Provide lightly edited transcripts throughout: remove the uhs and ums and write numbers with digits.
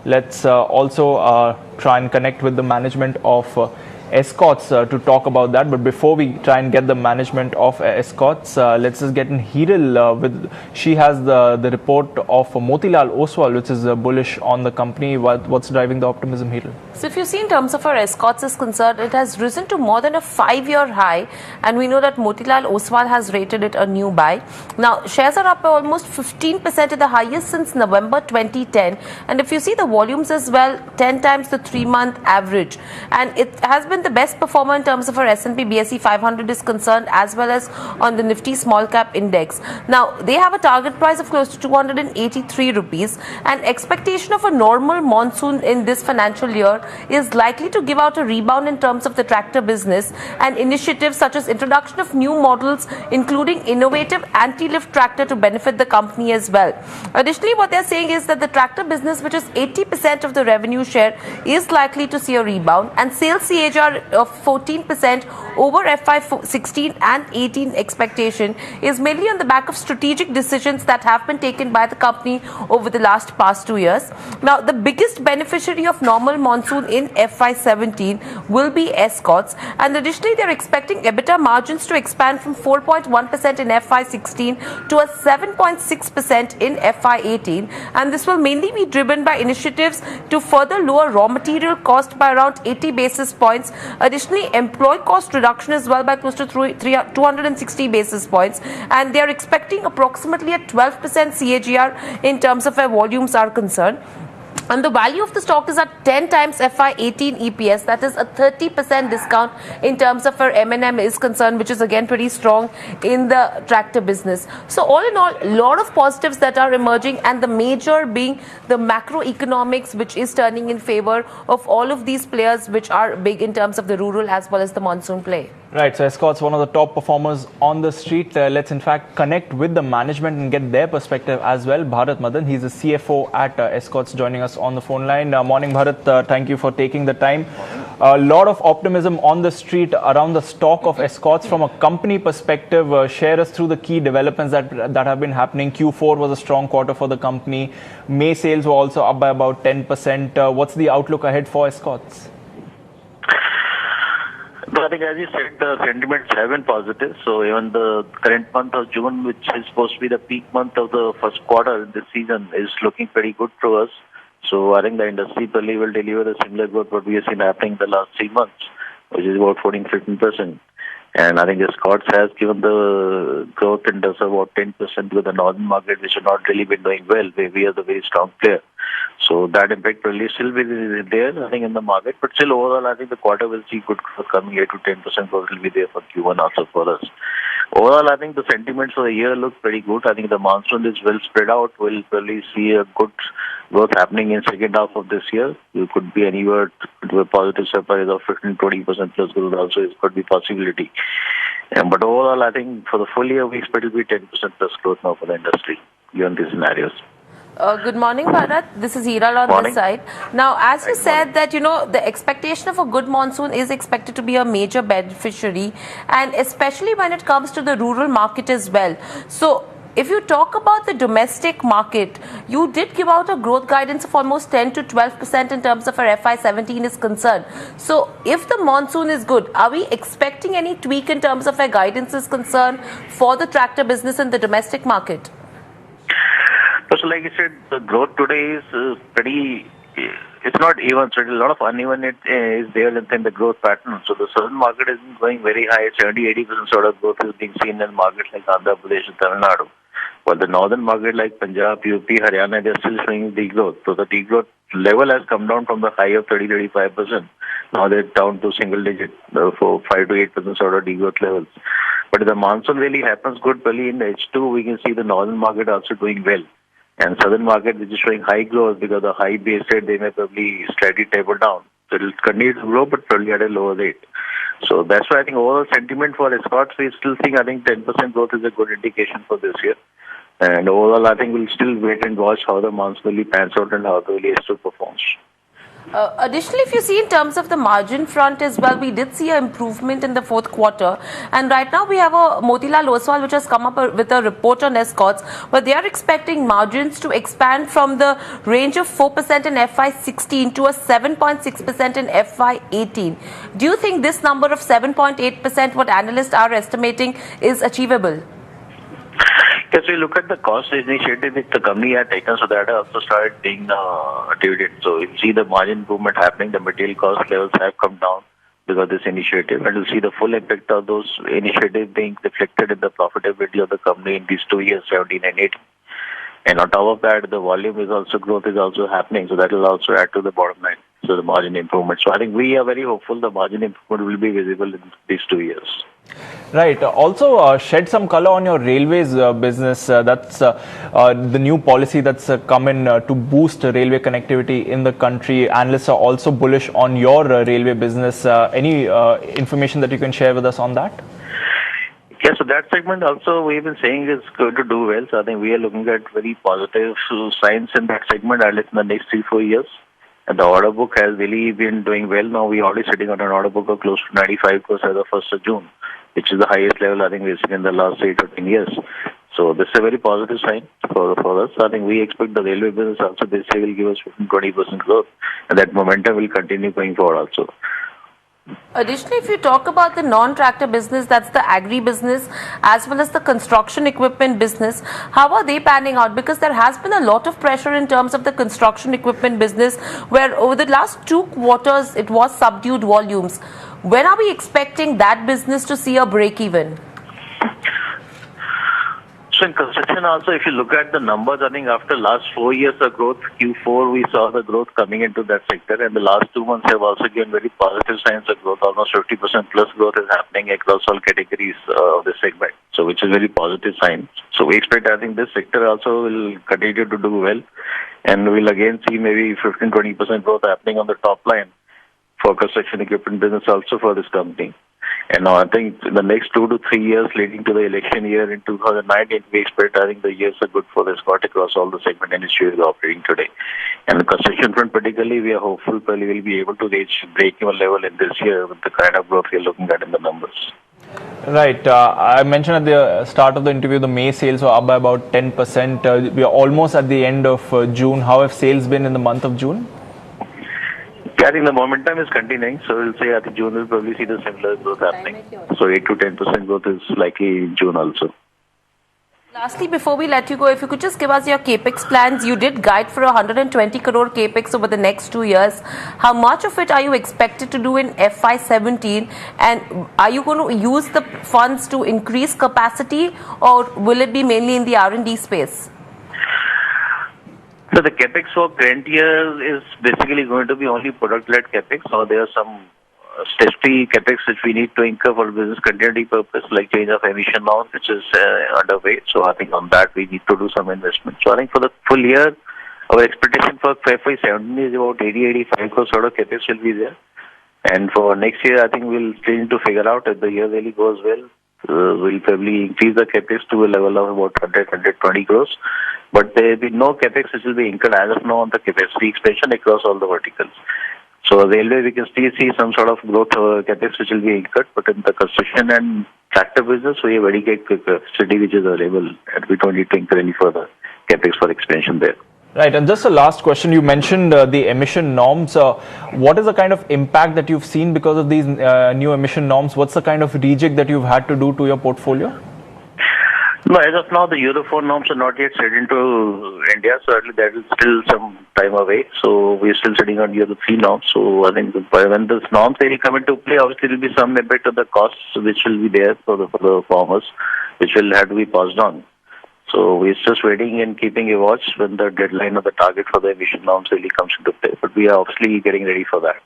Let's also try and connect with the management of Escorts to talk about that. But before we try and get the management of Escorts, let's just get in Hiral. She has the report of Motilal Oswal, which is bullish on the company. What's driving the optimism, Hiral? So if you see in terms of our Escorts is concerned, it has risen to more than a 5-year high, and we know that Motilal Oswal has rated it a new buy. Now shares are up by almost 15% at the highest since November 2010, and if you see the volumes as well, 10 times the 3-month average, and it has been the best performer in terms of our S&P BSE 500 is concerned, as well as on the Nifty small cap index. Now they have a target price of close to 283 rupees, and expectation of a normal monsoon in this financial year is likely to give out a rebound in terms of the tractor business, and initiatives such as introduction of new models including innovative anti-lift tractor to benefit the company as well. Additionally, what they're saying is that the tractor business, which is 80% of the revenue share, is likely to see a rebound, and sales CAGR of 14% over FY16 and 18 expectation is mainly on the back of strategic decisions that have been taken by the company over the past 2 years. Now the biggest beneficiary of normal monsoon in FY17 will be Escorts, and additionally they're expecting EBITDA margins to expand from 4.1% in FY16 to a 7.6% in FY18, and this will mainly be driven by initiatives to further lower raw material cost by around 80 basis points. Additionally, employee cost reduction as well by close to 260 basis points, and they are expecting approximately a 12% CAGR in terms of where volumes are concerned. And the value of the stock is at 10 times FY18 EPS, that is a 30% discount in terms of where M&M is concerned, which is again pretty strong in the tractor business. So all in all, a lot of positives that are emerging, and the major being the macroeconomics, which is turning in favor of all of these players, which are big in terms of the rural as well as the monsoon play. Right, so Escorts, one of the top performers on the street. Let's in fact connect with the management and get their perspective as well. Bharat Madan, he's the CFO at Escorts, joining us on the phone line. Morning, Bharat. Thank you for taking the time. A lot of optimism on the street around the stock of Escorts. From a company perspective, share us through the key developments that have been happening. Q4 was a strong quarter for the company. May sales were also up by about 10%. What's the outlook ahead for Escorts? I think, as you said, the sentiments have been positive. So even the current month of June, which is supposed to be the peak month of the first quarter in this season, is looking pretty good for us. So I think the industry probably will deliver a similar growth what we have seen happening in the last 3 months, which is about 14-15%. And I think Escorts has given the growth in terms of about 10% with the northern market, which has not really been doing well, where we are the very strong player. So that impact will still be there, I think, in the market. But still, overall, I think the quarter will see good growth coming. 8 to 10% growth will be there for Q1 also for us. Overall, I think the sentiments for the year look pretty good. I think the monsoon is well spread out. We'll probably see a good growth happening in second half of this year. You could be anywhere to a positive surprise of 15-20% plus growth also could be possibility. But overall, I think for the full year, we expect it to be 10% plus growth now for the industry, given these scenarios. Good morning, Bharat. This is Hiral on this side. Now, as you said that, the expectation of a good monsoon is expected to be a major beneficiary, and especially when it comes to the rural market as well. So, if you talk about the domestic market, you did give out a growth guidance of almost 10 to 12% in terms of our FY17 is concerned. So, if the monsoon is good, are we expecting any tweak in terms of our guidance is concerned for the tractor business in the domestic market? So like I said, the growth today is pretty, it's not even, so a lot of uneven is there in the growth pattern. So the southern market isn't going very high, 70-80% sort of growth is being seen in markets like Andhra Pradesh and Tamil Nadu. But the northern market like Punjab, UP, Haryana, they're still showing degrowth. So the degrowth level has come down from the high of 30-35%. Now they're down to single digit, for 5 to 8% sort of degrowth levels. But if the monsoon really happens good, probably in the H2, we can see the northern market also doing well. And southern market, which is showing high growth because the high base rate, they may probably slightly taper down. So it will continue to grow, but probably at a lower rate. So that's why I think overall sentiment for Escorts, we still think, I think 10% growth is a good indication for this year. And overall, I think we'll still wait and watch how the monsoon really pans out and how the H2 performs. Additionally, if you see in terms of the margin front as well, we did see an improvement in the fourth quarter. And right now we have a Motilal Oswal which has come up with a report on Escorts, where they are expecting margins to expand from the range of 4% in FY16 to a 7.6% in FY18. Do you think this number of 7.8%, what analysts are estimating, is achievable? Yes, we look at the cost initiative which the company had taken, so that also started being dividend. So you see the margin improvement happening, the material cost levels have come down because of this initiative, and you see the full impact of those initiatives being reflected in the profitability of the company in these 2 years, 17 and 18. And on top of that, the volume is also, growth is also happening, so that will also add to the bottom line, so the margin improvement. So I think we are very hopeful the margin improvement will be visible in these 2 years. Right. Also, shed some color on your railways business. That's the new policy that's come in to boost railway connectivity in the country. Analysts are also bullish on your railway business. Any information that you can share with us on that? Yeah, so that segment also we've been saying is going to do well. So I think we are looking at very positive signs in that segment, at least in the next 3-4 years. And the order book has really been doing well. Now we're already sitting on an order book of close to 95 crores as of 1st of June, which is the highest level I think we've seen in the last 8 or 10 years. So this is a very positive sign for us. I think we expect the railway business also this year will give us 15-20% growth, and that momentum will continue going forward also. Additionally, if you talk about the non-tractor business, that's the agri business as well as the construction equipment business, how are they panning out? Because there has been a lot of pressure in terms of the construction equipment business, where over the last 2 quarters it was subdued volumes. When are we expecting that business to see a break even? So in construction also, if you look at the numbers, I think after last 4 years of growth, Q4 we saw the growth coming into that sector, and the last 2 months have also given very positive signs of growth. Almost 50% plus growth is happening across all categories of this segment, so which is very positive sign. So we expect, I think this sector also will continue to do well, and we'll again see maybe 15-20% growth happening on the top line for construction equipment business also for this company. And now I think in the next 2 to 3 years leading to the election year in 2019, we expect, I think the years are good for the Escorts across all the segment industry is operating today. And the construction front particularly, we are hopeful probably we'll be able to reach break-even level in this year with the kind of growth we are looking at in the numbers. Right. I mentioned at the start of the interview, the May sales were up by about 10%. We are almost at the end of June. How have sales been in the month of June? I think the momentum is continuing, so we'll say I think June will probably see the similar growth happening. So 8 to 10% growth is likely in June also. Lastly, before we let you go, if you could just give us your capex plans. You did guide for 120 crore capex over the next 2 years. How much of it are you expected to do in FY17, and are you going to use the funds to increase capacity, or will it be mainly in the R&D space? So the capex for current year is basically going to be only product-led capex, or there are some statutory capex which we need to incur for business continuity purpose, like change of emission norms, which is underway. So I think on that we need to do some investment. So I think for the full year, our expectation for FY17 is about 80-85 crores sort of capex will be there. And for next year, I think we'll still need to figure out if the year really goes well. We'll probably increase the capex to a level of about 100-120 crores. But there will be no capex which will be incurred as of now on the capacity expansion across all the verticals. So railway, we can still see some sort of growth capex which will be incurred, but in the construction and tractor business, we have very good capacity which is available, and we don't need to incur any further capex for expansion there. Right, and just a last question. You mentioned the emission norms. What is the kind of impact that you've seen because of these new emission norms? What's the kind of rejig that you've had to do to your portfolio? No, as of now, the Euro 4 norms are not yet set into India, so that is still some time away. So we're still sitting on Euro 3 norms. So I think when those norms really come into play, obviously there will be some impact of the costs which will be there for the farmers, which will have to be passed on. So we're just waiting and keeping a watch when the deadline or the target for the emission norms really comes into play. But we are obviously getting ready for that.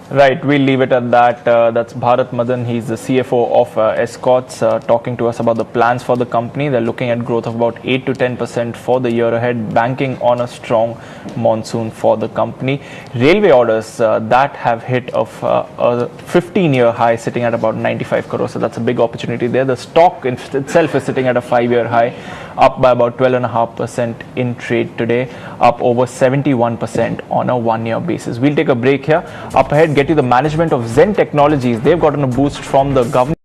Right, we'll leave it at that. That's Bharat Madan. He's the CFO of Escorts, talking to us about the plans for the company. They're looking at growth of about 8 to 10% for the year ahead, banking on a strong monsoon for the company. Railway orders that have hit a 15-year high, sitting at about 95 crores. So that's a big opportunity there. The stock itself is sitting at a 5-year high. up by about 12.5% in trade today, up over 71% on a one-year basis. We'll take a break here. Up ahead, get you the management of Zen Technologies. They've gotten a boost from the government.